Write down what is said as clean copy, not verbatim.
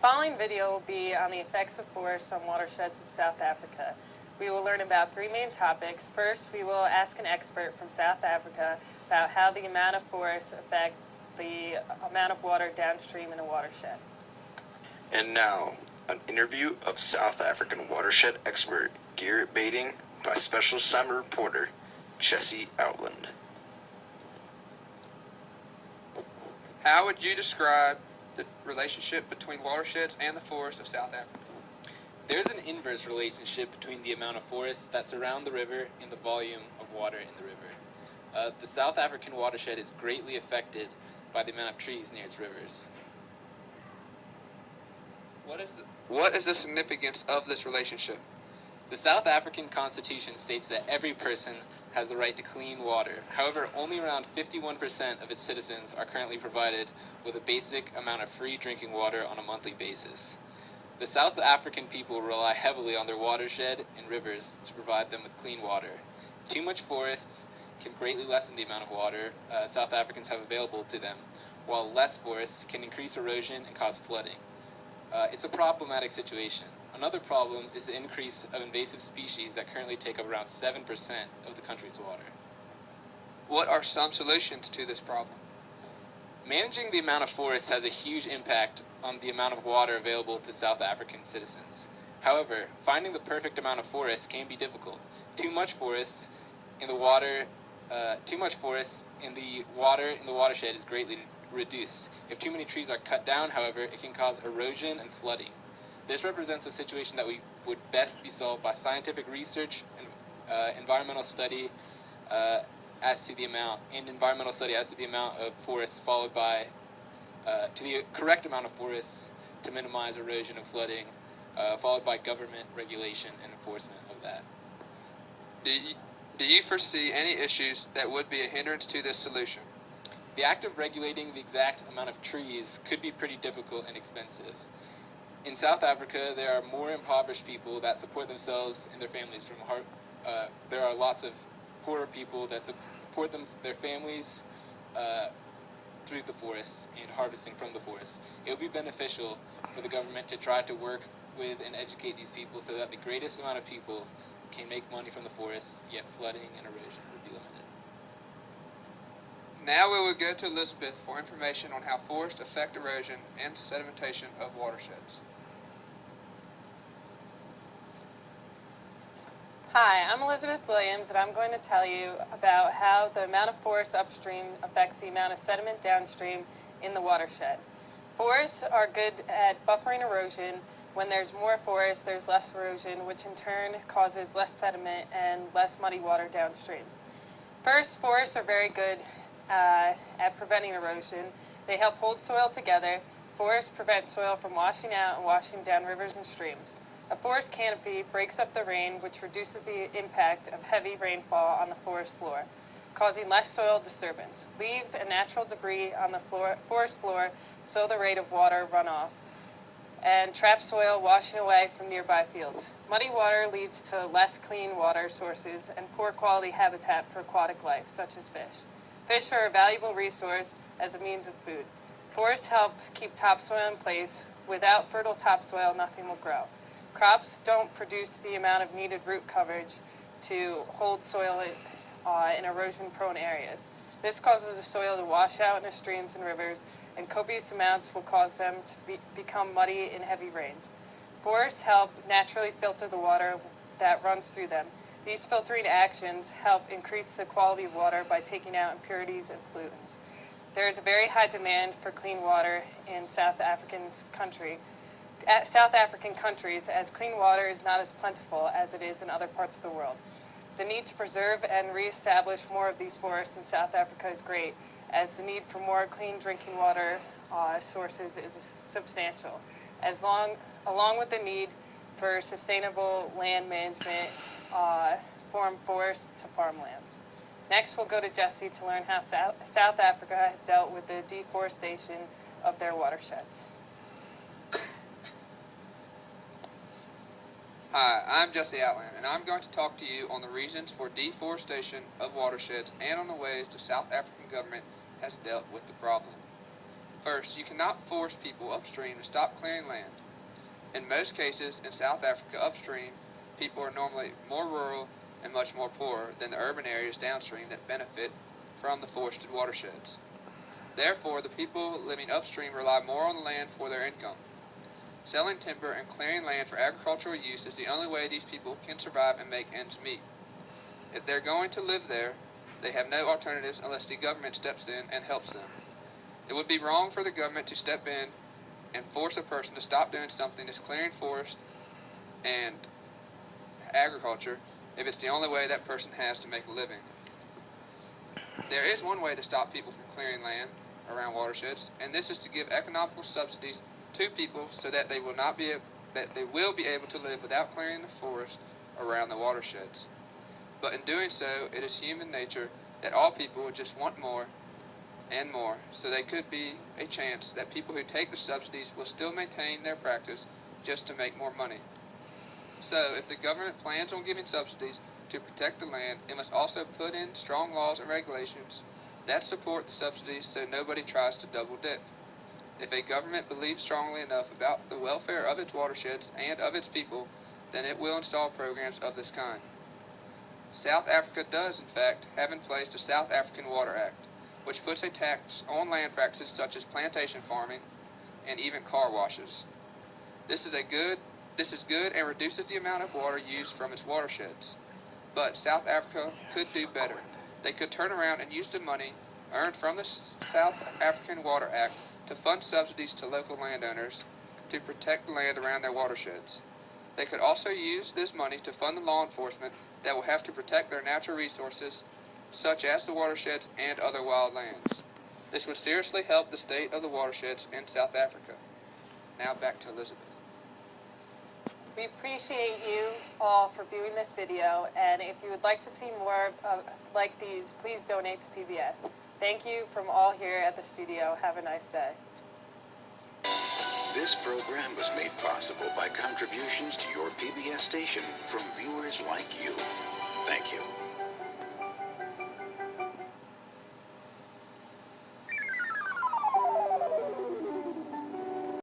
Following video will be on the effects of forests on watersheds of South Africa. We will learn about three main topics. First, we will ask an expert from South Africa about how the amount of forests affect the amount of water downstream in a watershed. And now, an interview of South African watershed expert Garrett Bading by Special Assignment Reporter Jesse Outland. How would you describe the relationship between watersheds and the forests of South Africa? There's an inverse relationship between the amount of forests that surround the river and the volume of water in the river. The South African watershed is greatly affected by the amount of trees near its rivers. What is the significance of this relationship? The South African Constitution states that every person has the right to clean water. However, only around 51% of its citizens are currently provided with a basic amount of free drinking water on a monthly basis. The South African people rely heavily on their watershed and rivers to provide them with clean water. Too much forests can greatly lessen the amount of water South Africans have available to them, while less forests can increase erosion and cause flooding. It's a problematic situation. Another problem is the increase of invasive species that currently take up around 7% of the country's water. What are some solutions to this problem? Managing the amount of forests has a huge impact on the amount of water available to South African citizens. However, finding the perfect amount of forests can be difficult. Too much forests in the watershed is greatly reduced. If too many trees are cut down, however, it can cause erosion and flooding. This represents a situation that would best be solved by scientific research and environmental study as to the amount of forests, followed by to the correct amount of forests to minimize erosion and flooding, followed by government regulation and enforcement of that. Do you foresee any issues that would be a hindrance to this solution? The act of regulating the exact amount of trees could be pretty difficult and expensive. In South Africa, there are more impoverished people that support themselves and their families there are lots of poorer people that support their families through the forests and harvesting from the forests. It would be beneficial for the government to try to work with and educate these people so that the greatest amount of people can make money from the forests, yet flooding and erosion would be limited. Now we will go to Elizabeth for information on how forests affect erosion and sedimentation of watersheds. Hi, I'm Elizabeth Williams, and I'm going to tell you about how the amount of forest upstream affects the amount of sediment downstream in the watershed. Forests are good at buffering erosion. When there's more forest, there's less erosion, which in turn causes less sediment and less muddy water downstream. First, forests are very good at preventing erosion. They help hold soil together. Forests prevent soil from washing out and washing down rivers and streams. A forest canopy breaks up the rain, which reduces the impact of heavy rainfall on the forest floor, causing less soil disturbance. Leaves and natural debris on the forest floor slow the rate of water runoff and trap soil washing away from nearby fields. Muddy water leads to less clean water sources and poor quality habitat for aquatic life, such as fish. Fish are a valuable resource as a means of food. Forests help keep topsoil in place. Without fertile topsoil, nothing will grow. Crops don't produce the amount of needed root coverage to hold soil in erosion-prone areas. This causes the soil to wash out into streams and rivers, and copious amounts will cause them to become muddy in heavy rains. Forests help naturally filter the water that runs through them. These filtering actions help increase the quality of water by taking out impurities and pollutants. There is a very high demand for clean water in South African countries, as clean water is not as plentiful as it is in other parts of the world. The need to preserve and reestablish more of these forests in South Africa is great, as the need for more clean drinking water sources is substantial, along with the need for sustainable land management from forests to farmlands. Next, we'll go to Jesse to learn how South Africa has dealt with the deforestation of their watersheds. Hi, I'm Jesse Outland, and I'm going to talk to you on the reasons for deforestation of watersheds and on the ways the South African government has dealt with the problem. First, you cannot force people upstream to stop clearing land. In most cases in South Africa upstream, people are normally more rural and much more poor than the urban areas downstream that benefit from the forested watersheds. Therefore, the people living upstream rely more on the land for their income. Selling timber and clearing land for agricultural use is the only way these people can survive and make ends meet. If they're going to live there, they have no alternatives unless the government steps in and helps them. It would be wrong for the government to step in and force a person to stop doing something that's clearing forest and agriculture if it's the only way that person has to make a living. There is one way to stop people from clearing land around watersheds, and this is to give economical subsidies to people so that they will be able to live without clearing the forest around the watersheds. But in doing so, it is human nature that all people would just want more and more, so there could be a chance that people who take the subsidies will still maintain their practice just to make more money. So, if the government plans on giving subsidies to protect the land, it must also put in strong laws and regulations that support the subsidies so nobody tries to double dip. If a government believes strongly enough about the welfare of its watersheds and of its people, then it will install programs of this kind. South Africa does, in fact, have in place the South African Water Act, which puts a tax on land practices such as plantation farming and even car washes. This is good and reduces the amount of water used from its watersheds. But South Africa could do better. They could turn around and use the money earned from the South African Water Act to fund subsidies to local landowners to protect the land around their watersheds. They could also use this money to fund the law enforcement that will have to protect their natural resources, such as the watersheds and other wild lands. This would seriously help the state of the watersheds in South Africa. Now back to Elizabeth. We appreciate you all for viewing this video, and if you would like to see more like these, please donate to PBS. Thank you from all here at the studio. Have a nice day. This program was made possible by contributions to your PBS station from viewers like you. Thank you.